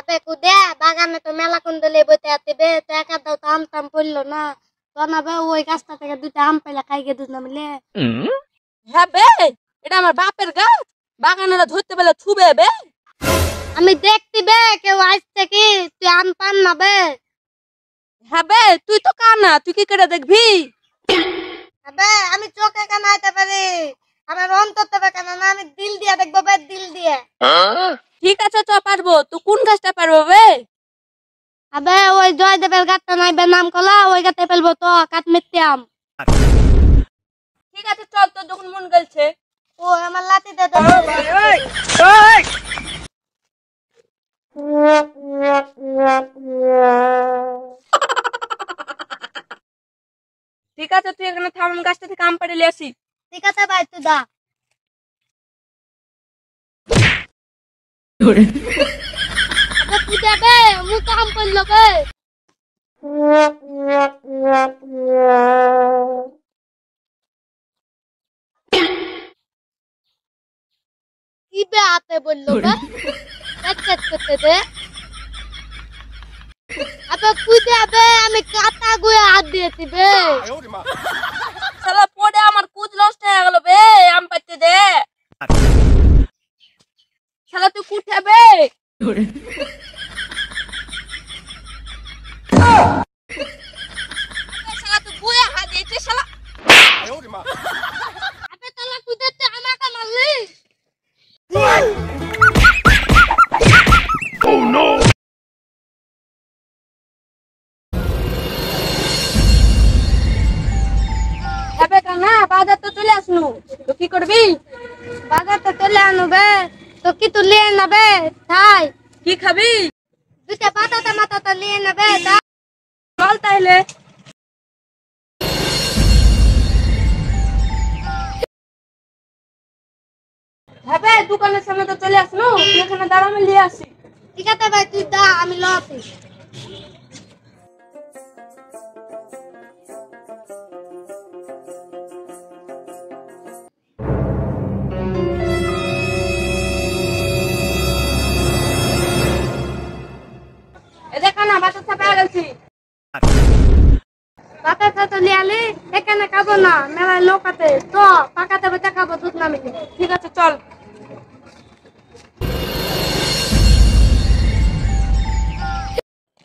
আবে কুদে বাগানে তো মেলা কুন্দে লেবুতে আতিবে তো একা দাও তো আম টাম পড়লো না তো না বে ওই গাছটা থেকে দুইটা আম পাইলা খাই গে দুধ না মিলে। হ্যাঁ বে, এটা আমার বাপের গাছ, বাগানেরা ধরতে পেলে থুবে বে। আমি দেখতি বে কেউ আসছে কি তুই আম পান না বে। হ্যাঁ বে, তুই তো কানা, তুই কি করে দেখবি? আবে আমি চোখে কানা আইতে পারি, আমার অন্তর বে কানা না, আমি দিল দিয়ে দেখবো বে, দিল দিয়ে। ঠিক আছে চ পারবো, তুই কোন গাছটা পারবো বে? আবে ওই জয়দেবের গাছটা নাই বে নাম কলা, ওই গাছে ফেলবো তো কাঠমিস্ত্রি আম। ঠিক আছে চল, তোর যখন মন গেলছে। ও আমার লাঠি দে দে। ঠিক আছে তুই এখানে থাম, আমি গাছটা থেকে আম পাড়ে নিয়ে আসি। ঠিক আছে ভাই তুই দা। আবে তুই যাবে মুখ আম পড়লো বে। কি বে আতে বললো বে, চেক করতে দে। আবে তুই যাবে আমি কাটা গুয়ে হাত দিয়েছি বে। শালা পড়ে আমার কুদ নষ্ট হয়ে গেল বে, আম পাড়তে দে। শালা তুই কুঠে বে। শালা তুই গুয়ে হাত দিয়েছিস শালা। আবে তাহলে তুই তো আমাকে মারলি। হবে কানা, বাজার তো চলে আসনু, তো কি করবি? বাজার তো চলে আনু বে, তো কি তুই লিয়ে নেবে তাই? কি খাবি? দুইটা পাতাতে মাথাতে লিয়ে নেবে তা। চল তাইলে। হবে দোকানের সামনে তো চলে আসনু, তুই এখানে দাঁড়া, আমি নিয়ে আসি। ঠিক আছে ভাই তুই দা আমি লছি। এ দেখ না, বাজার থেকে পেয়ে গেছি। বাতাসা তো লিয়ে আলি, এখানে খাবো না মেলায় লোক আছে তো পাকাতে বেচা খাবো দুধ না মিলে। ঠিক আছে চল।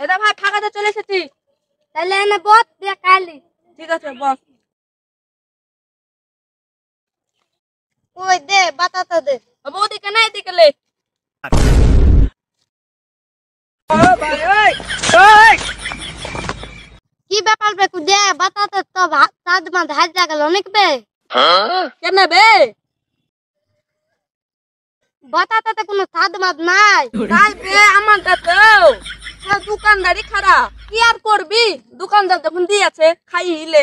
এটা ভাই ফাঁকাতে চলে এসেছি। তাহলে এনে বত দিয়ে খাইলি। ঠিক আছে বস। ওই দে বাতাসা দে। ওদিকে না এদিকে লে। কি ব্যাপার বে কুদে বাতাসা তো সাদ মা ধার জাগল অনেক বে। কেন বে? বাতাসাতে কোনো সাদ মাদ নাই। তাই বে, আমারটা তো দোকানদারি খারাপ, কি আর করবি, দোকানদার যখন দিয়েছে খাই হিলে।